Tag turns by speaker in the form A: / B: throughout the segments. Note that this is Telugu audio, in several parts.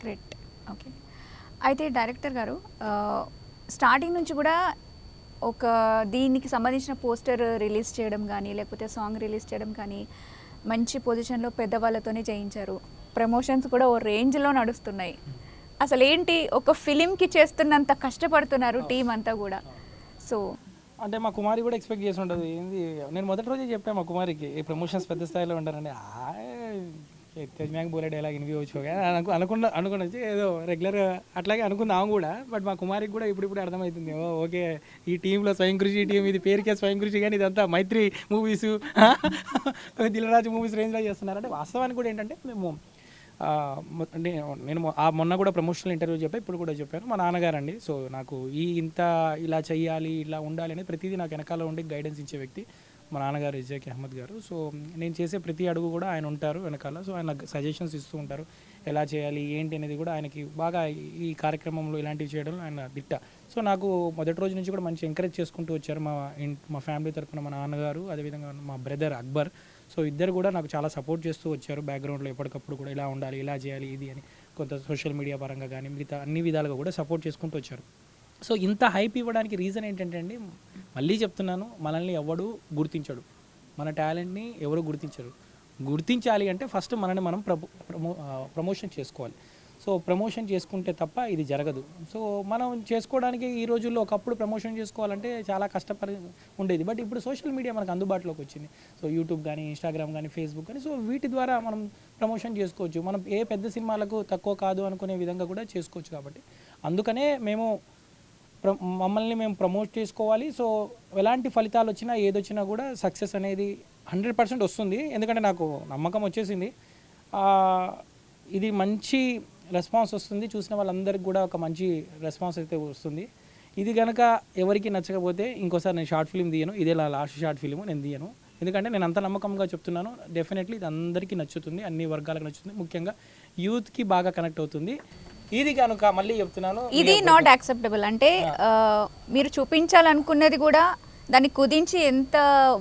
A: గ్రేట్. ఓకే. అయితే డైరెక్టర్ గారు స్టార్టింగ్ నుంచి కూడా ఒక దీనికి సంబంధించిన పోస్టర్ రిలీజ్ చేయడం కానీ లేకపోతే సాంగ్ రిలీజ్ చేయడం కానీ మంచి పొజిషన్లో పెద్దవాళ్ళతోనే చేయించారు. ప్రమోషన్స్ కూడా ఓ రేంజ్లో నడుస్తున్నాయి. అసలు ఏంటి ఒక ఫిలింకి చేస్తున్నంత కష్టపడుతున్నారు టీం అంతా కూడా. సో
B: అంటే మా కుమారి కూడా ఎక్స్పెక్ట్ చేసి ఉంటుంది. ఏంది నేను మొదటి రోజే చెప్పాను మా కుమారికి ఈ ప్రమోషన్స్ పెద్ద స్థాయిలో ఉంటారండి. తెజ్మ్యాక్ బోలే డైలాగ్ వినిపించవచ్చు కానీ అనుకున్న ఏదో రెగ్యులర్గా అట్లాగే అనుకుందాం కూడా. బట్ మా కుమారికి కూడా ఇప్పుడు అర్థమవుతుంది. ఓకే ఈ టీంలో స్వయం కృషి టీం, ఇది పేరుకే స్వయం కృషి కానీ ఇదంతా మైత్రి మూవీస్ దిల్రాజు మూవీస్ రేంజ్లో చేస్తున్నారు. అంటే వాస్తవానికి కూడా ఏంటంటే మేము నేను మొన్న కూడా ప్రమోషనల్ ఇంటర్వ్యూ చెప్పాను, ఇప్పుడు కూడా చెప్పాను. మా నాన్నగారండి. సో నాకు ఇలా చెయ్యాలి, ఇలా ఉండాలి అనేది ప్రతిదీ నాకు వెనకాల ఉండి గైడెన్స్ ఇచ్చే వ్యక్తి మా నాన్నగారు ఇజాక్ అహ్మద్ గారు. సో నేను చేసే ప్రతి అడుగు కూడా ఆయన ఉంటారు వెనకాల. సో ఆయన సజెషన్స్ ఇస్తూ ఉంటారు, ఎలా చేయాలి ఏంటి అనేది కూడా. ఆయనకి బాగా ఈ కార్యక్రమంలో ఇలాంటివి చేయడంలో ఆయన దిట్ట. సో నాకు మొదటి రోజు నుంచి కూడా మంచి ఎంకరేజ్ చేసుకుంటూ వచ్చారు మా ఫ్యామిలీ తరఫున మా నాన్నగారు, అదేవిధంగా మా బ్రదర్ అక్బర్. సో ఇద్దరు కూడా నాకు చాలా సపోర్ట్ చేస్తూ వచ్చారు బ్యాక్గ్రౌండ్లో. ఎప్పటికప్పుడు కూడా ఇలా ఉండాలి, ఇలా చేయాలి ఇది అని కొంత సోషల్ మీడియా పరంగా కానీ మిగతా అన్ని విధాలుగా కూడా సపోర్ట్ చేసుకుంటూ వచ్చారు. సో ఇంత హైప్ ఇవ్వడానికి రీజన్ ఏంటంటే అండి, మళ్ళీ చెప్తున్నాను, మనల్ని ఎవడు గుర్తించడు, మన టాలెంట్ని ఎవరు గుర్తించరు. గుర్తించాలి అంటే ఫస్ట్ మనని మనం ప్రమోషన్ చేసుకోవాలి. సో ప్రమోషన్ చేసుకుంటే తప్ప ఇది జరగదు. సో మనం చేసుకోవడానికి ఈ రోజుల్లో ఒకప్పుడు ప్రమోషన్ చేసుకోవాలంటే చాలా కష్టపడి ఉండేది. బట్ ఇప్పుడు సోషల్ మీడియా మనకు అందుబాటులోకి వచ్చింది. సో యూట్యూబ్ కానీ, ఇన్స్టాగ్రామ్ కానీ, ఫేస్బుక్ కానీ, సో వీటి ద్వారా మనం ప్రమోషన్ చేసుకోవచ్చు. మనం ఏ పెద్ద సినిమాలకు తక్కువ కాదు అనుకునే విధంగా కూడా చేసుకోవచ్చు. కాబట్టి అందుకనే మమ్మల్ని మేము ప్రమోట్ చేసుకోవాలి. సో ఎలాంటి ఫలితాలు వచ్చినా ఏదొచ్చినా కూడా సక్సెస్ అనేది 100% వస్తుంది. ఎందుకంటే నాకు నమ్మకం వచ్చేసింది. ఇది మంచి రెస్పాన్స్ వస్తుంది, చూసిన వాళ్ళందరికీ కూడా ఒక మంచి రెస్పాన్స్ అయితే వస్తుంది. ఇది కనుక ఎవరికి నచ్చకపోతే ఇంకోసారి నేను షార్ట్ ఫిల్మ్ తీయను. ఇదే లాస్ట్ షార్ట్ ఫిల్మ్ నేను తీయను. ఎందుకంటే నేను అంత నమ్మకంగా చెప్తున్నాను. డెఫినెట్లీ ఇది అందరికీ నచ్చుతుంది, అన్ని వర్గాలకు నచ్చుతుంది, ముఖ్యంగా యూత్కి బాగా కనెక్ట్ అవుతుంది. ఇది కనుక మళ్ళీ చెప్తున్నాను,
A: ఇది నాట్ యాక్సెప్టబుల్. అంటే మీరు చూపించాలనుకున్నది కూడా దాన్ని కుదించి ఎంత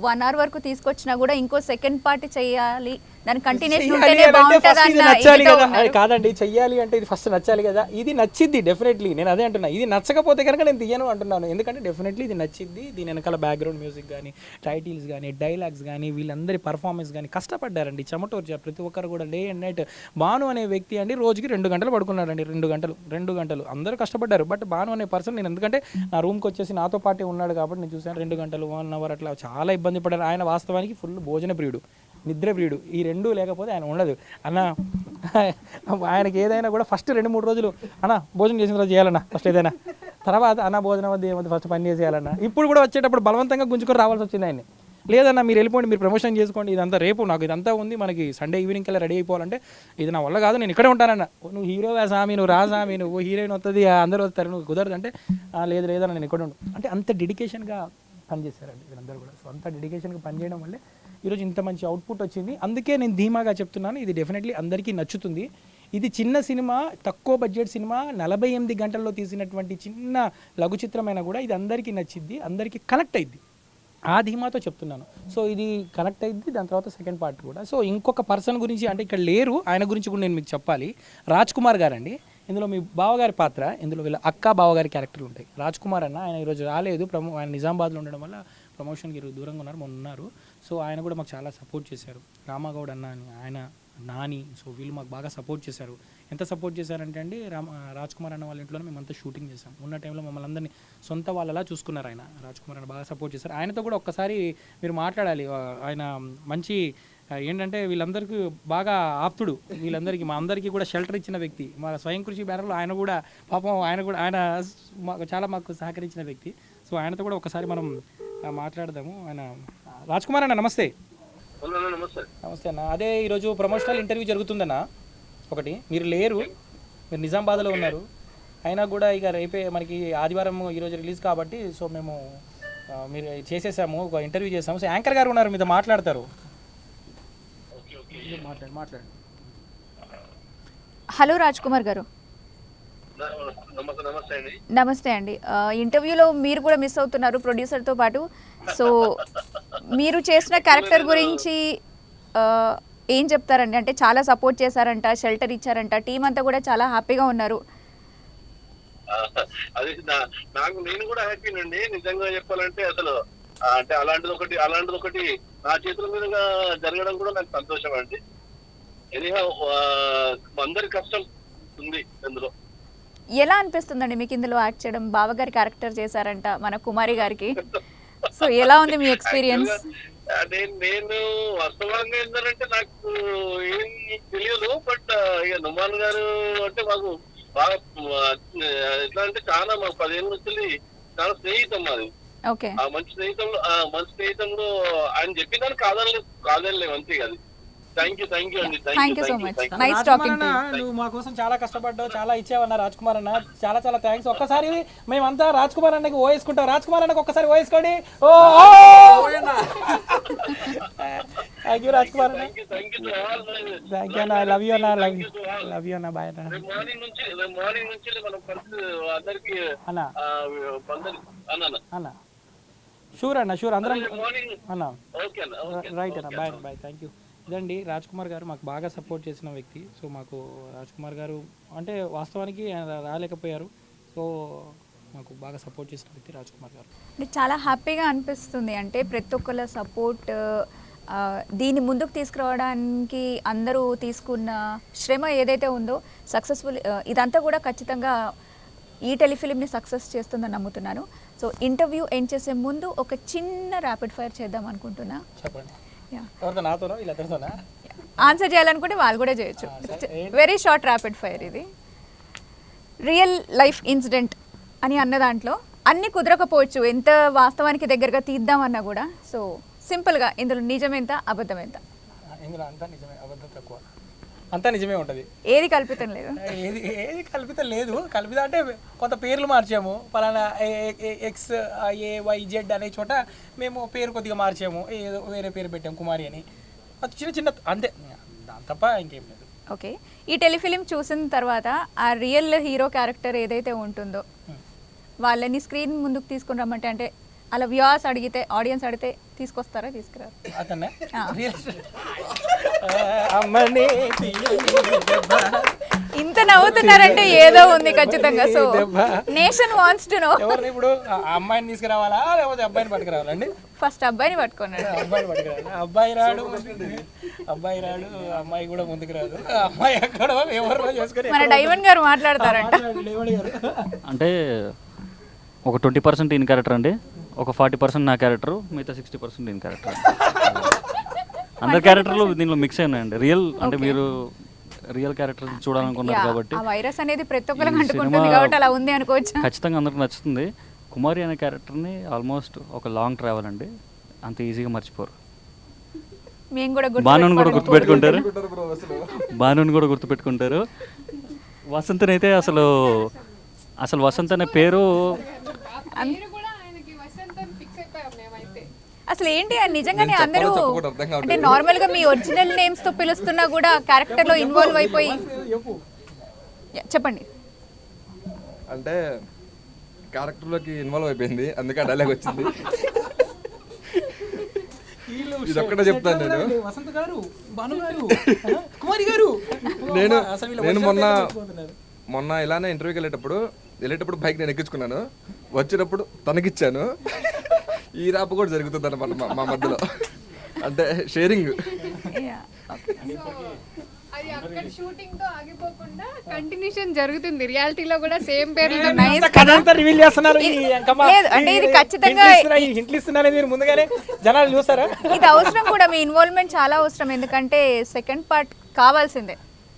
A: 1 hour వరకు తీసుకొచ్చినా కూడా ఇంకో సెకండ్ పార్ట్ చేయాలి, దాని కంటిన్యూషన్ ఉంటేనే బాగుంటది అన్న
B: నచ్చాలి కదా. కాదండి, చెయ్యాలి అంటే ఇది ఫస్ట్ నచ్చాలి కదా. ఇది నచ్చిద్ది డెఫినెట్లీ, నేను అదే అంటున్నా. ఇది నచ్చకపోతే కనుక నేను తీయను అంటున్నాను. ఎందుకంటే డెఫినెట్లీ ఇది నచ్చిద్ది. దీని వెనకాల బ్యాక్గ్రౌండ్ మ్యూజిక్ కానీ, టైటిల్స్ కానీ, డైలాగ్స్ కానీ, వీళ్ళందరి పర్ఫార్మెన్స్ కానీ కష్టపడ్డారండి, చెమటోర్చారు ప్రతి ఒక్కరు కూడా. డే అండ్ నైట్ భాను అనే వ్యక్తి అండి రోజుకి 2 గంటలు పడుకున్నాడండి. 2 గంటలు అందరూ కష్టపడ్డారు. బట్ భాను అనే పర్సన్, నేను ఎందుకంటే నా రూమ్కి వచ్చేసి నాతో పాటే ఉన్నాడు కాబట్టి నేను చూసాను. 2 గంటలు 1 hour అట్లా చాలా ఇబ్బంది పడ్డారు. ఆయన వాస్తవానికి ఫుల్ భోజన ప్రియుడు, నిద్ర ప్రియుడు. ఈ రెండు లేకపోతే ఆయన ఉండదు అన్న. ఆయనకి ఏదైనా కూడా ఫస్ట్ 2-3 రోజులు అన్న భోజనం చేసిన రోజు చేయాలన్నా, ఫస్ట్ ఏదైనా, తర్వాత అన్న భోజనం వద్ద ఏమవుతుంది, ఫస్ట్ పని చేసేయాలన్నా. ఇప్పుడు కూడా వచ్చేటప్పుడు బలవంతంగా గుంజుకొని రావాల్సి వచ్చింది ఆయన్ని. లేదన్నా మీరు వెళ్ళిపోండి, మీరు ప్రమోషన్ చేసుకోండి, ఇదంతా రేపు నాకు ఇదంతా ఉంది, మనకి సండే ఈవినింగ్ కల్లా రెడీ అయిపోవాలంటే ఇది నా వల్ల కాదు, నేను ఇక్కడే ఉంటానన్న. నువ్వు హీరోవా సామి, నువ్వు రా సామి, నువ్వు హీరోయిన్ వస్తుంది, అందరూ వస్తారు, నువ్వు కుదరదు అంటే లేదన్నా నేను ఇక్కడ ఉండు అంటే అంత డెడికేషన్గా పనిచేశారండి వీళ్ళందరూ కూడా. సో అంత డెడికేషన్గా పనిచేయడం వల్లే ఈరోజు ఇంత మంచి అవుట్పుట్ వచ్చింది. అందుకే నేను ధీమాగా చెప్తున్నాను, ఇది డెఫినెట్లీ అందరికీ నచ్చుతుంది. ఇది చిన్న సినిమా, తక్కువ బడ్జెట్ సినిమా, 48 గంటల్లో తీసినటువంటి చిన్న లఘు చిత్రమైనా కూడా ఇది అందరికీ నచ్చిద్ది, అందరికీ కనెక్ట్ అయ్యిద్ది. ఆ ధీమాతో చెప్తున్నాను. సో ఇది కనెక్ట్ అయ్యిద్ది. దాని తర్వాత సెకండ్ పార్ట్ కూడా. సో ఇంకొక పర్సన్ గురించి అంటే ఇక్కడ లేరు, ఆయన గురించి కూడా నేను మీకు చెప్పాలి. రాజ్ కుమార్ గారండి, ఇందులో మీ బావగారి పాత్ర, ఇందులో వీళ్ళ అక్క బావగారి క్యారెక్టర్లు ఉంటాయి. రాజ్ కుమార్ అన్న ఆయన ఈరోజు రాలేదు, ఆయన నిజామాబాద్లో ఉండడం వల్ల ప్రమోషన్కి దూరంగా ఉన్నారు. సో ఆయన కూడా మాకు చాలా సపోర్ట్ చేశారు. రామగౌడ్ అన్న అని, ఆయన నాని, సో వీళ్ళు మాకు బాగా సపోర్ట్ చేశారు. ఎంత సపోర్ట్ చేశారంటే అండి, రాజ్ కుమార్ అన్న వాళ్ళ ఇంట్లోనే మేమంతా షూటింగ్ చేసాం. ఉన్న టైంలో మమ్మల్ని అందరినీ సొంత వాళ్ళలా చూసుకున్నారు ఆయన. రాజ్ కుమార్ అన్న బాగా సపోర్ట్ చేశారు. ఆయనతో కూడా ఒక్కసారి మీరు మాట్లాడాలి. ఆయన మంచి ఏంటంటే వీళ్ళందరికీ బాగా ఆప్తుడు, వీళ్ళందరికీ మా అందరికీ కూడా షెల్టర్ ఇచ్చిన వ్యక్తి. మా స్వయం కృషి బ్యానర్లో ఆయన కూడా పాపం ఆయన చాలా మాకు సహకరించిన వ్యక్తి. సో ఆయనతో కూడా ఒకసారి మనం మాట్లాడదాము. ఆయన రాజ్ కుమార్ అన్న నమస్తే. నమస్తే అన్న. అదే ఈరోజు ప్రమోషనల్ ఇంటర్వ్యూ జరుగుతుందన్న ఒకటి, మీరు లేరు, మీరు నిజామాబాద్లో ఉన్నారు. అయినా కూడా ఇక రేపే మనకి ఆదివారం ఈరోజు రిలీజ్ కాబట్టి సో మేము మీరు చేసేసాము, ఒక ఇంటర్వ్యూ చేసాము. సో యాంకర్ గారు ఉన్నారు, మీతో మాట్లాడతారు. మాట్లాడండి.
A: హలో రాజ్ కుమార్ గారు. నమస్తే అండి. ఇంటర్వ్యూలో మీరు కూడా మిస్ అవుతున్నారు ప్రొడ్యూసర్తో పాటు. సో మీరు చేసిన క్యారెక్టర్ గురించి ఏం చెప్తారండి? అంటే చాలా సపోర్ట్ చేశారంట, షెల్టర్ ఇచ్చారంట, టీం అంతా కూడా చాలా హ్యాపీగా ఉన్నారు.
C: అది నాకు నేను కూడా హ్యాపీనండి నిజంగా చెప్పాలంటే. అసలు అంటే అలాంటిది ఒకటి నా చేతుల మీదుగా జరగడం కూడా నాకు సంతోషం అండి. ఎనీహౌ అందరి కష్టం ఉంది అందులో.
A: ఎలా అనిపిస్తుందండి మీకు ఇందులో యాక్ట్ చేయడం? బావగారి క్యారెక్టర్ చేశారంట మన కుమారి గారికి. సో ఎలా ఉంది మీ ఎక్స్పీరియన్స్?
C: నేను వాస్తవంగా ఏంటంటే నాకు ఏం తెలియదు. బట్ ఇక నుమాన్ గారు అంటే మాకు బాగా ఎట్లా అంటే చాలా మాకు 10 ఏళ్ళ నుంచి చాలా స్నేహితం మాది.
A: ఓకే.
C: ఆ మంచి స్నేహితంలో ఆయన చెప్పిన దాన్ని కాదనలేము అంతే. అది థ్యాంక్ యూ అండి.
A: Thank you so much. Nice talking to you.
B: నువ్వు మా కోసం చాలా కష్టపడ్డావు, చాలా ఇచ్చావన్న రాజ్ కుమార్ అన్న. చాలా చాలా థ్యాంక్స్. ఒక్కసారి మేమంతా రాజ్ కుమార్ అన్నకి ఓవేసుకుంటాం. రాజ్ కుమార్ అన్నకి ఒక్కసారి ఓవేసుకోండి. ఓ థ్యాంక్ యూ రాజ్ కుమార్ అన్న. థ్యాంక్ యూ అన్న. ఐ లవ్ యూ అన్న. లవ్ యూ అన్న. బాయ్ అన్న.
C: మార్నింగ్ నుంచి మనం అందరికి
B: అన్న
C: అన్న
B: షూర్ అన్న, షూర్ అందరం అన్న.
C: ఓకే అన్న.
B: రైట్ అన్న. Bye bye. Thank you. ఇదండి రాజ్ కుమార్ గారు మాకు బాగా సపోర్ట్ చేసిన వ్యక్తి. సో మాకు రాజ్ కుమార్ గారు అంటే వాస్తవానికి ఆయన రాలేకపోయారు. సో మాకు బాగా సపోర్ట్ చేసిన వ్యక్తి రాజ్ కుమార్ గారు.
A: చాలా హ్యాపీగా అనిపిస్తుంది. అంటే ప్రతి ఒక్కళ్ళ సపోర్ట్, దీన్ని ముందుకు తీసుకురావడానికి అందరూ తీసుకున్న శ్రమ ఏదైతే ఉందో సక్సెస్ఫుల్, ఇదంతా కూడా ఖచ్చితంగా ఈ టెలిఫిలింని సక్సెస్ చేస్తుందని నమ్ముతున్నాను. సో ఇంటర్వ్యూ ఎండ్ చేసే ముందు ఒక చిన్న ర్యాపిడ్ ఫైర్ చేద్దాం అనుకుంటున్నా.
B: చెప్పండి. ఎవరితో? నాతోనో వీళ్ళందరితోనా?
A: ఆన్సర్ చేయాలనుకుంటే వాళ్ళు కూడా చేయొచ్చు. వెరీ షార్ట్ ర్యాపిడ్ ఫైర్ ఇది. రియల్ లైఫ్ ఇన్సిడెంట్ అని అన్న దాంట్లో అన్నీ కుదరకపోవచ్చు, ఎంత వాస్తవానికి దగ్గరగా తీద్దామన్నా కూడా. సో సింపుల్గా ఇందులో నిజం ఎంత, అబద్ధం ఎంత?
B: ఇందులో అంతా నిజమే, అబద్ధం తక్కువ. అంతా నిజమే ఉంటుంది.
A: ఏది కల్పితం లేదు.
B: ఏది కల్పితం లేదు. కల్పితం అంటే కొంత పేర్లు మార్చాము. పలానా ఎక్స్ AYZ అనే చోట మేము పేరు కొద్దిగా మార్చాము, ఏదో వేరే పేరు పెట్టాము కుమారి అని. చిన్న చిన్న అంతే, దాని తప్ప ఇంకేం లేదు.
A: ఓకే. ఈ టెలిఫిలిం చూసిన తర్వాత ఆ రియల్ హీరో క్యారెక్టర్ ఏదైతే ఉంటుందో వాళ్ళని స్క్రీన్ ముందుకు తీసుకుని రమ్మంటే, అంటే అలా వ్యూవర్స్ అడిగితే, ఆడియన్స్ అడిగితే తీసుకొస్తారా, తీసుకురారు?
B: అతనే
A: ఇంత నవ్వుతున్నారంటే ఏదో ఉంది ఖచ్చితంగా. So nation wants to know.
B: ఎవరిని ఇప్పుడు అమ్మాయిని తీసుకురావాలా లేకపోతే అబ్బాయిని పట్టుకురావాలండి?
A: ఫస్ట్ అబ్బాయిని పట్టుకున్నాడు.
B: అబ్బాయిని పట్టుకురావాలి. అబ్బాయి రాడు, అమ్మాయి కూడా ముందుకు రాదు. అమ్మాయి ఎక్కడ ఎవరిలో చేసుకుని
A: మన డైమండ్ గారు మాట్లాడతారంట.
D: అంటే ఒక 20% ఇన్ క్యారెక్టర్ అండి, ఒక 40% నా క్యారెక్టర్, మిగతా 60% ఇన్ క్యారెక్టర్. అందరి క్యారెక్టర్లు దీనిలో మిక్స్ అయినాయండి. రియల్ అంటే మీరు రియల్ క్యారెక్టర్ చూడాలనుకున్నారు కాబట్టి
A: ఆ వైరస్ అనేది ప్రతి ఒక్కరికి అంటుకుంటుంది కాబట్టి అలా ఉంది అనుకోవచ్చు.
D: ఖచ్చితంగా అందరికి నచ్చుతుంది. కుమారి అనే క్యారెక్టర్ని ఆల్మోస్ట్ ఒక లాంగ్ ట్రావెల్ అండి, అంత ఈజీగా మర్చిపోరు.
A: మేము కూడా
D: బానుని కూడా గుర్తుపెట్టుకుంటారు, బానుని కూడా గుర్తుపెట్టుకుంటారు. వసంత్ అయితే అసలు వసంత్ అనే పేరు
A: అసలు ఏంటి నిజంగానే అందరూ అంటే నార్మల్ గా మీ ఒరిజినల్ నేమ్స్ తో పిలుస్తున్నా కూడా క్యారెక్టర్ లో ఇన్వాల్వ్ అయిపోయి. చెప్పండి.
E: అంటే క్యారెక్టర్ లోకి ఇన్వాల్వ్ అయిపోయింది, అందుకే డైలాగ్ వచ్చింది. ఇది ఒక్కటే చెప్తాను నేను.
B: వసంత్ గారు, భాను గారు, కుమారి గారు.
E: నేను మొన్న ఇలానే ఇంటర్వ్యూకి వెళ్ళేటప్పుడు బైక్ నేను ఎక్కించుకున్నాను, వచ్చేటప్పుడు తనకిచ్చాను. ఈ ర్యాప్ కూడా జరుగుతుంది అన్నమాట మా మధ్యలో, అంటే షేరింగ్.
F: అది అక్కడ షూటింగ్ తో ఆగిపోకుండా కంటిన్యూషన్ జరుగుతుంది. రియాలిటీలో కూడా సేమ్ పేర్లతో
B: కథంతా రివీల్ చేస్తున్నారు.
A: అంటే ఇది ఖచ్చితంగా
B: హింట్లు ఇస్తున్నారు మీరు ముందుగానే, జనాలు చూసారా?
A: ఇది అవసరం కూడా, మీ ఇన్వాల్వ్మెంట్ చాలా అవసరం. ఎందుకంటే సెకండ్ పార్ట్ కావాల్సిందే.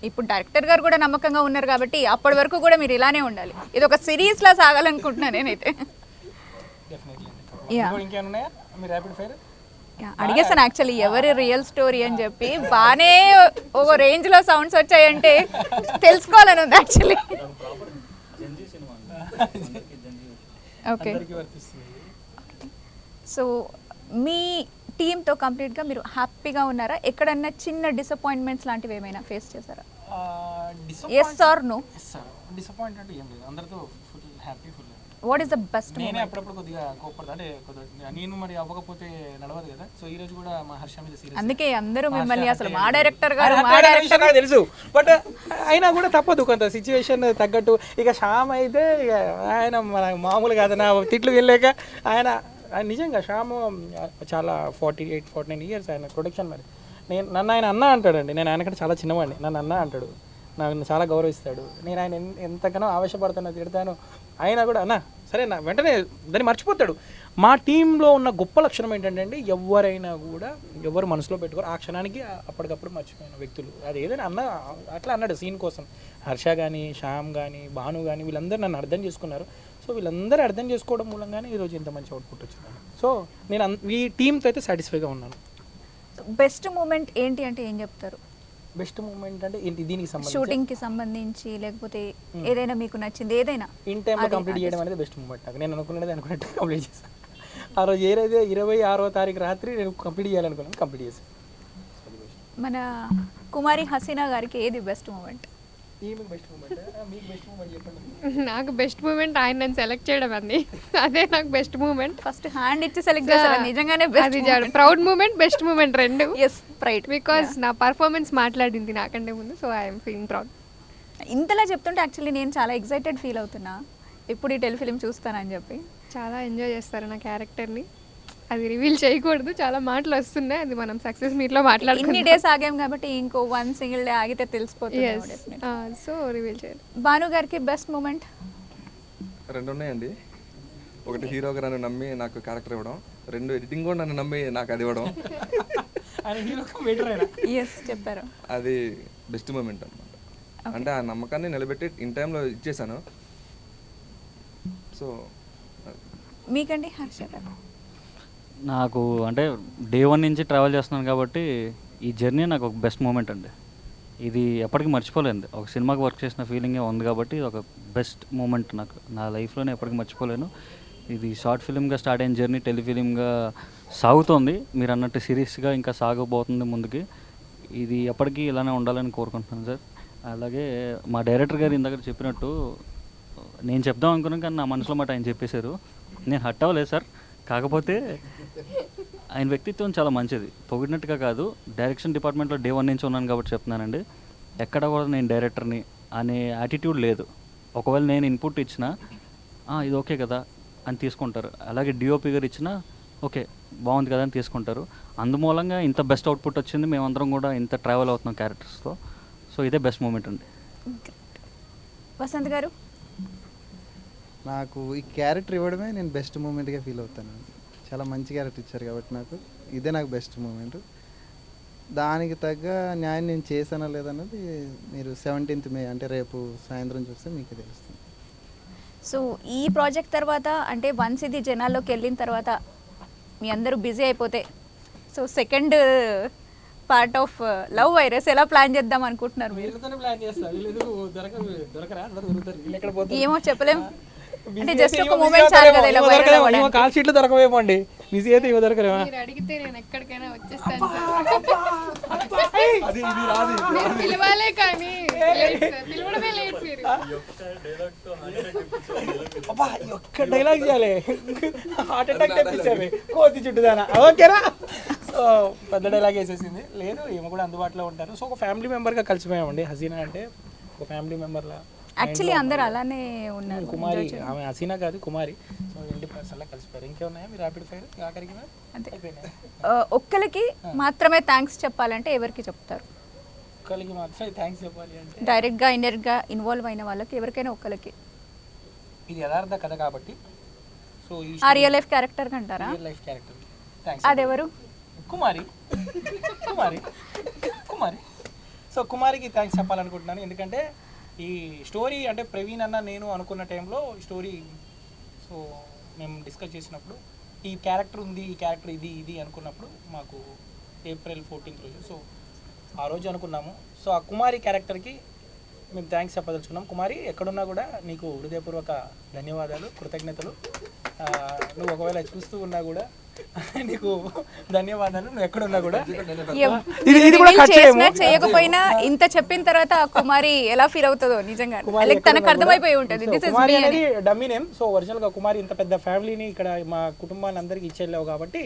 A: ఇప్పుడు డైరెక్టర్ గారు కూడా నమ్మకంగా ఉన్నారు కాబట్టి అప్పటి వరకు కూడా మీరు ఇలానే ఉండాలి. ఇది ఒక సిరీస్ లా సాగాలనుకుంటున్నాను నేనైతే. అడిగేసాను యాక్చువల్లీ ఎవరి రియల్ స్టోరీ అని చెప్పి. బాగానే ఒక రేంజ్ లో సౌండ్స్ వచ్చాయంటే తెలుసుకోవాలని ఉంది యాక్చువల్లీ. ఓకే. సో మీ టీంతో కంప్లీట్గా మీరు హ్యాపీగా ఉన్నారా? ఎక్కడన్నా చిన్న డిసప్పాయింట్మెంట్స్ లాంటివి ఏమైనా ఫేస్ చేశారా? Yes are no?
B: డిసప్పాయింట్ అంటే ఏం లేదు, అందరితో full happy, full
A: what is the best
B: నేనే అప్పుడప్పుడు కొద్దిగా కోపడతా, అంటే కొద్దిగా నేను మరి అవ్వకపోతే నడవదు కదా. సో ఈ రోజు కూడా మా హర్ష మీద సీరియస్,
A: అందుకే అందరూ మిమ్మల్ని అసలు మా డైరెక్టర్ గారు మా డైరెక్టర్
B: నాకు తెలుసు, బట్ అయినా కూడా తప్పదు కొంత సిచ్యువేషన్ తగ్గట్టు. ఇక శ్యామ్ అయితే ఇక ఆయన మన మామూలు కాదన్న తిట్లు వెళ్ళాక ఆయన నిజంగా శ్యామ్ చాలా 48-49 ఇయర్స్ ఆయన ప్రొడక్షన్. మరి నన్ను ఆయన అన్న అంటాడండి, నేను ఆయనకంటే చాలా చిన్నవాడిని, నన్ను అన్న అంటాడు, నన్ను చాలా గౌరవిస్తాడు. నేను ఆయన ఎంతగానో ఆవేశపడతాను, తిడతాను, అయినా కూడా అన్న సరే నా వెంటనే దాన్ని మర్చిపోతాడు. మా టీంలో ఉన్న గొప్ప లక్షణం ఏంటంటే అండి, ఎవరైనా కూడా ఎవరు మనసులో పెట్టుకోరు, ఆ క్షణానికి అప్పటికప్పుడు మర్చిపోయిన వ్యక్తులు. అది ఏదైనా అన్న అట్లా అన్నాడు సీన్ కోసం. హర్ష కానీ, శ్యామ్ కానీ, భాను కానీ వీళ్ళందరూ నన్ను అర్థం చేసుకున్నారు. సో వీళ్ళందరూ అర్థం చేసుకోవడం మూలంగానే ఈరోజు ఇంత మంచి అవుట్పుట్ వచ్చింది. సో నేను ఈ టీంతో అయితే సాటిస్ఫైగా ఉన్నాను.
A: బెస్ట్ మూమెంట్ ఏంటి అంటే ఏం చెప్తారు?
B: బెస్ట్ మూమెంట్ అంటే ఏంటి, దీనికి సంబంధించి
A: షూటింగ్ కి సంబంధించి లేకపోతే ఏదైనా మీకు నచ్చింది ఏదైనా
B: ఇన్ టైంలో కంప్లీట్ చేయడం అనేది బెస్ట్ మూమెంట్ నాకు. నేను అనుకున్నట్టు కంప్లీట్ చేశాను. ఆ రోజు ఏదైతే 26వ తారీఖు రాత్రి నేను కంప్లీట్ చేయాలనుకున్నాను, కంప్లీట్ చేశాను.
A: మన కుమారి హసీనా గారికి ఏది బెస్ట్ మూమెంట్?
B: మీకు బెస్ట్ మూమెంట్, మీకు బెస్ట్ మూమెంట్ చెప్పండి.
F: నాకు బెస్ట్ మూమెంట్ ఆయన నన్ను సెలెక్ట్ చేయడం అండి, అదే నాకు బెస్ట్ మూమెంట్.
A: ఫస్ట్ హ్యాండ్ ఇచ్చి సెలెక్ట్ చేశారు, నిజంగానే
F: అది ప్రౌడ్ మూమెంట్, బెస్ట్ మూమెంట్ రెండు.
A: ఎస్ రైట్,
F: బికాస్ నా పర్ఫార్మెన్స్ మాట్లాడింది నాకంటే ముందు, సో ఐఎమ్ ఫీలింగ్ ప్రౌడ్.
A: ఇంతలా చెప్తుంటే యాక్చువల్లీ నేను చాలా ఎక్సైటెడ్ ఫీల్ అవుతున్నా ఇప్పుడు ఈ టెలిఫిలిం చూస్తానని చెప్పి.
F: చాలా ఎంజాయ్ చేస్తారు నా క్యారెక్టర్ని, అది రివీల్ చేయకూడదు, చాలా మాటలు వస్తున్నాయి, అది మనం సక్సెస్ మీట్లో
A: ఇన్ని
F: మాట్లాడుకుని
A: డేస్ ఆగాం కాబట్టి ఇంకో 1 సింగిల్ డే ఆగితే తెలిసిపోతుంది.
F: సో రివీల్ చేయాలి.
A: భాను గారికి బెస్ట్ మూమెంట్?
E: 2 ఉన్నాయండి. ఒకటి హీరోగా నన్ను నమ్మి నాకు క్యారెక్టర్ ఇవ్వడం, 2 ఎడిటింగ్ కూడా నన్ను నమ్మి నాకు అది ఇవ్వడం.
A: ఎస్ చెప్పారు,
E: అది బెస్ట్ మూమెంట్ అనమాట. అంటే ఆ నమ్మకాన్ని నిలబెట్టి ఇన్ టైంలో ఇచ్చేసాను. సో
A: మీకండి హర్ష గారు?
D: నాకు అంటే డే 1 నుంచి ట్రావెల్ చేస్తున్నాను కాబట్టి ఈ జర్నీ నాకు ఒక బెస్ట్ మూమెంట్ అండి. ఇది ఎప్పటికీ మర్చిపోలేదు. ఒక సినిమాకి వర్క్ చేసిన ఫీలింగే ఉంది కాబట్టి ఇది ఒక బెస్ట్ మూమెంట్ నాకు నా లైఫ్లోనే ఎప్పటికీ మర్చిపోలేను. ఇది షార్ట్ ఫిలింగా స్టార్ట్ అయిన జర్నీ టెలిఫిలింగా సాగుతోంది, మీరు అన్నట్టు సిరీస్గా ఇంకా సాగబోతుంది ముందుకి. ఇది ఎప్పటికీ ఇలానే ఉండాలని కోరుకుంటున్నాను సార్. అలాగే మా డైరెక్టర్ గారు ఇందాక చెప్పినట్టు నేను చెప్దాం అనుకున్నాను కానీ నా మనసులో మాట ఆయన చెప్పేశారు. నేను హట్ అవ్వలేదు సార్, కాకపోతే ఆయన వ్యక్తిత్వం చాలా మంచిది, పొగిడినట్టుగా కాదు. డైరెక్షన్ డిపార్ట్మెంట్లో డే 1 నుంచి ఉన్నాను కాబట్టి చెప్తున్నానండి. ఎక్కడ కూడా నేను డైరెక్టర్ని అనే యాటిట్యూడ్ లేదు. ఒకవేళ నేను ఇన్పుట్ ఇచ్చినా ఇది ఓకే కదా అని తీసుకుంటారు. అలాగే డిఓపి గారు ఇచ్చినా ఓకే బాగుంది కదా అని తీసుకుంటారు. అందుమూలంగా ఇంత బెస్ట్ అవుట్పుట్ వచ్చింది, మేమందరం కూడా ఇంత ట్రావెల్ అవుతున్నాం క్యారెక్టర్స్తో. సో ఇదే బెస్ట్ మూమెంట్ అండి.
A: వసంత్ గారు?
G: నాకు ఈ క్యారెక్టర్ ఇవ్వడమే నేను బెస్ట్ మూమెంట్గా ఫీల్ అవుతాను. చాలా మంచి క్యారెక్టర్ ఇచ్చారు కాబట్టి ఇదే నాకు బెస్ట్ మూమెంట్. దానికి తగ్గ న్యాయం నేను చేశానా లేదన్నది మీరు 17th మే అంటే రేపు సాయంత్రం చూస్తే మీకు తెలుస్తుంది.
A: సో ఈ ప్రాజెక్ట్ తర్వాత అంటే వన్స్ ఇది జనాల్లోకి వెళ్ళిన తర్వాత మీ అందరూ బిజీ అయిపోతే so second part of love virus ఎలా ప్లాన్ చేద్దాం అనుకుంటున్నారు మీరు? ఏమో చెప్పలేం, అంటే జస్ట్ ఒక మూమెంట్ చాలు కదా ఇలా వైరల్ అవ్వడానికి.
B: కాల్ షీట్లు దొరకవేమో అండి, బిజీ అయితే ఇవ్వ దొరకరేమా?
F: మీరు అడిగితే నేను ఎక్కడికైనా వచ్చేస్తాను సార్. మీరు పిలవాలే కానీ లేట్ సార్, పిలవడమే లేట్ మీరు.
B: అబ్బా ఒక్క డైలాగ్ చేయాలి, హార్ట్ అటాక్ తెప్పించారు కోతి చుట్టుదానా. ఓకేనా? సో పెద్ద డైలాగ్ వేసేసింది. లేదు ఏమో కూడా అందుబాటులో ఉంటారు. సో ఒక ఫ్యామిలీ మెంబర్గా కలిసిపోయామండి. హసీనా అంటే ఒక ఫ్యామిలీ మెంబర్లా.
A: యాక్చువల్లీ అందరు అలానే ఉన్నారు.
B: కుమారి, ఆమె హసీనా కాదు కుమారి. సో ఇంటి పర్సన్లా కలిసిపోయారు. ఇంకేమున్నాయా మీరు ర్యాపిడ్ ఫైర్ ఆఖరికి?
A: ఒక్కరికి మాత్రమే థ్యాంక్స్ చెప్పాలంటే ఎవరికి చెప్తారు?
B: ఒక్కరికి మాత్రమే థ్యాంక్స్ చెప్పాలి అంటే
A: డైరెక్ట్గా ఇండైరెక్ట్గా ఇన్వాల్వ్ అయిన వాళ్ళకి ఎవరికైనా ఒక్కరికి.
B: ఇది యథార్థ కథ కాబట్టి సో
A: ఆ రియల్ లైఫ్ క్యారెక్టర్ అంటారా?
B: Real life character thanks.
A: అదెవరు?
B: కుమారి. కుమారి కుమారి సో కుమారికి థ్యాంక్స్ చెప్పాలనుకుంటున్నాను. ఎందుకంటే ఈ స్టోరీ అంటే ప్రవీణ్ అన్న నేను అనుకున్న టైంలో స్టోరీ సో మేము డిస్కస్ చేసినప్పుడు ఈ క్యారెక్టర్ ఉంది, ఈ క్యారెక్టర్ ఇది అనుకున్నప్పుడు మాకు April 14th రోజు సో ఆ రోజు అనుకున్నాము. సో ఆ కుమారి క్యారెక్టర్కి మేము థ్యాంక్స్ చెప్పదలుచుకున్నాం. కుమారి ఎక్కడున్నా కూడా నీకు హృదయపూర్వక ధన్యవాదాలు, కృతజ్ఞతలు. నువ్వు ఒకవేళ చూస్తూ ఉన్నా కూడా నీకు ధన్యవాదాలు. నువ్వు ఎక్కడున్నా కూడా ఇది కూడా
A: చేసినా చేయకపోయినా ఇంత చెప్పిన తర్వాత ఆ కుమారి ఎలా ఫీల్ అవుతుందో నిజంగా తనకు అర్థమైపోయి ఉంటుంది.
B: కుమారి అనేది డమ్మీ నేమ్. సో ఒరిజినల్ గా కుమారి ఇంత పెద్ద ఫ్యామిలీని ఇక్కడ మా కుటుంబాన్ని అందరికి ఇచ్చేళ్ళావు కాబట్టి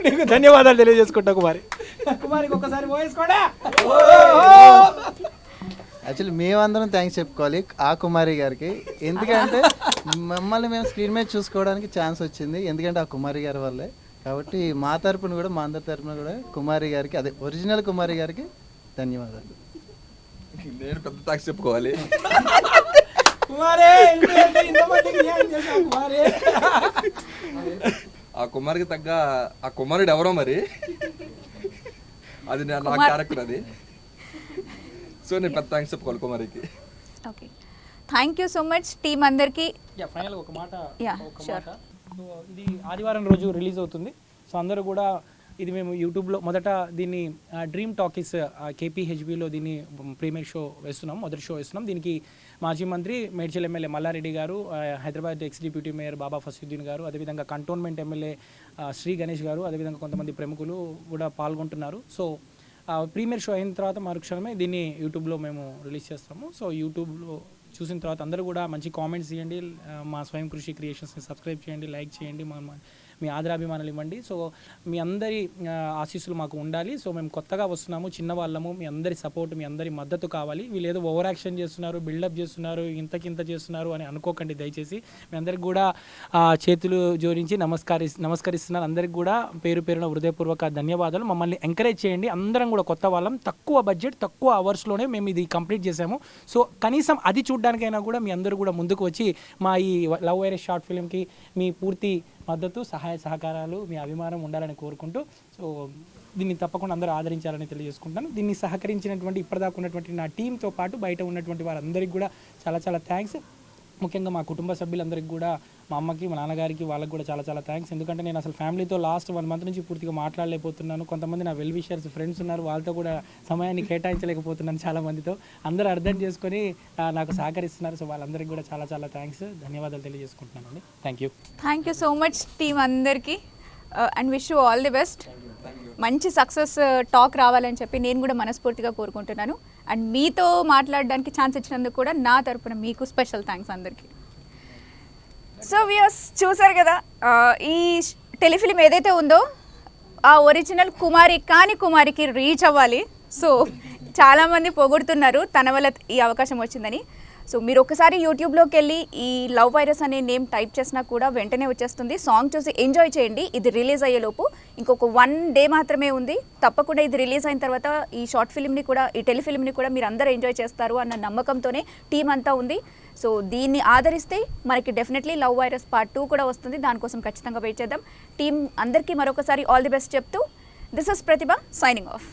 B: నీకు ధన్యవాదాలు తెలియజేసుకుంటా కుమారి. కుమారికి ఒక్కసారి పోయేసుకోడా.
G: యాక్చువల్లీ మేమందరం థ్యాంక్స్ చెప్పుకోవాలి ఆ కుమారి గారికి. ఎందుకంటే మమ్మల్ని మేము స్క్రీన్ మీద చూసుకోవడానికి ఛాన్స్ వచ్చింది ఎందుకంటే ఆ కుమారి గారి వల్లే. కాబట్టి మా తరపున కూడా మా అందరి తరపున కూడా కుమారి గారికి, అదే ఒరిజినల్ కుమారి గారికి ధన్యవాదాలు.
E: నేను పెద్ద థ్యాంక్స్ చెప్పుకోవాలి. ఆ కుమారికి తగ్గ ఆ కుమారుడు ఎవరో మరి, అది నా క్యారెక్టర్ అది. సో నేను పెద్ద థ్యాంక్స్ చెప్పుకోవాలి కుమారికి.
A: Okay, thank you so much team అందరికీ.
B: ఫైనల్ ఒక మాట.
A: షూర్.
B: సో ఇది ఆదివారం రోజు రిలీజ్ అవుతుంది. సో అందరూ కూడా ఇది మేము యూట్యూబ్లో మొదట దీన్ని డ్రీమ్ టాకీస్ KPHBలో దీన్ని ప్రీమియర్ షో వేస్తున్నాం, మొదటి షో వేస్తున్నాం. దీనికి మాజీ మంత్రి మేడ్చల్ ఎమ్మెల్యే మల్లారెడ్డి గారు, హైదరాబాద్ ఎక్స్ డిప్యూటీ మేయర్ బాబా ఫసీద్దీన్ గారు, అదేవిధంగా కంటోన్మెంట్ ఎమ్మెల్యే శ్రీ గణేష్ గారు, అదేవిధంగా కొంతమంది ప్రముఖులు కూడా పాల్గొంటున్నారు. సో ప్రీమియర్ షో అయిన తర్వాత మరుక్షణమే దీన్ని యూట్యూబ్లో మేము రిలీజ్ చేస్తాము. సో యూట్యూబ్లో చూసిన తర్వాత అందరూ కూడా మంచి కామెంట్స్ చేయండి, మా స్వయం కృషి క్రియేషన్స్ని సబ్స్క్రైబ్ చేయండి, లైక్ చేయండి, మీ ఆదరాభిమానాలు ఇవ్వండి. సో మీ అందరి ఆశీస్సులు మాకు ఉండాలి. సో మేము కొత్తగా వస్తున్నాము, చిన్నవాళ్ళము, మీ అందరి సపోర్ట్, మీ అందరి మద్దతు కావాలి. వీళ్ళు ఏదో ఓవర్ యాక్షన్ చేస్తున్నారు, బిల్డప్ చేస్తున్నారు, ఇంత చేస్తున్నారు అని అనుకోకండి దయచేసి. మీ అందరికి కూడా చేతులు జోడించి నమస్కరిస్తున్నారు. అందరికి కూడా పేరు పేరున హృదయపూర్వక ధన్యవాదాలు. మమ్మల్ని ఎంకరేజ్ చేయండి. అందరం కూడా కొత్త వాళ్ళం, తక్కువ బడ్జెట్, తక్కువ అవర్స్లోనే మేము ఇది కంప్లీట్ చేసాము. సో కనీసం అది చూడడానికైనా కూడా మీ అందరూ కూడా ముందుకు వచ్చి మా ఈ లవ్ వైరస్ షార్ట్ ఫిల్మ్కి మీ పూర్తి మద్దతు, సహాయ సహకారాలు, మీ అభిమానం ఉండాలని కోరుకుంటూ, సో దీన్ని తప్పకుండా అందరూ ఆదరించాలని తెలియజేసుకుంటాను. దీన్ని సహకరించినటువంటి ఇప్పటిదాకా ఉన్నటువంటి నా టీంతో పాటు బయట ఉన్నటువంటి వారందరికీ కూడా చాలా చాలా థ్యాంక్స్. ముఖ్యంగా మా కుటుంబ సభ్యులందరికీ కూడా, మా అమ్మకి, మా నాన్నగారికి, వాళ్ళకి కూడా చాలా చాలా థ్యాంక్స్. ఎందుకంటే నేను అసలు ఫ్యామిలీతో లాస్ట్ 1 మంత్ నుంచి పూర్తిగా మాట్లాడలేకపోతున్నాను. కొంతమంది నా వెల్ విషర్స్ ఫ్రెండ్స్ ఉన్నారు, వాళ్ళతో కూడా సమయాన్ని కేటాయించలేకపోతున్నాను. చాలా మందితో అందరూ అర్థం చేసుకొని నాకు సహకరిస్తున్నారు. సో వాళ్ళందరికీ కూడా చాలా చాలా థ్యాంక్స్, ధన్యవాదాలు తెలియజేసుకుంటున్నానండి. Thank you
A: so much team అందరికీ and wish you all the best. మంచి సక్సెస్ టాక్ రావాలని చెప్పి నేను కూడా మనస్ఫూర్తిగా కోరుకుంటున్నాను. అండ్ మీతో మాట్లాడడానికి ఛాన్స్ ఇచ్చినందుకు కూడా నా తరపున మీకు స్పెషల్ థ్యాంక్స్ అందరికీ. సో వ్యూయర్స్ చూసారు కదా, ఈ టెలిఫిలిం ఏదైతే ఉందో ఆ ఒరిజినల్ కుమారికి రీచ్ అవ్వాలి. సో చాలామంది పొగుడుతున్నారు తన వల్ల ఈ అవకాశం వచ్చిందని. సో మీరు ఒకసారి యూట్యూబ్లోకి వెళ్ళి ఈ లవ్ వైరస్ అనే నేమ్ టైప్ చేసినా కూడా వెంటనే వచ్చేస్తుంది. సాంగ్ చూసి ఎంజాయ్ చేయండి. ఇది రిలీజ్ అయ్యేలోపు ఇంకొక 1 డే మాత్రమే ఉంది. తప్పకుండా ఇది రిలీజ్ అయిన తర్వాత ఈ షార్ట్ ఫిల్మ్ని కూడా, ఈ టెలిఫిల్మ్ని కూడా మీరు అందరూ ఎంజాయ్ చేస్తారు అన్న నమ్మకంతోనే టీం అంతా ఉంది. సో దీన్ని ఆదరిస్తే మనకి డెఫినెట్లీ లవ్ వైరస్ పార్ట్ 2 కూడా వస్తుంది. దానికోసం ఖచ్చితంగా వెయిట్ చేద్దాం. టీం అందరికీ మరొకసారి ఆల్ ది బెస్ట్ చెప్తూ, this is Pratibha signing off.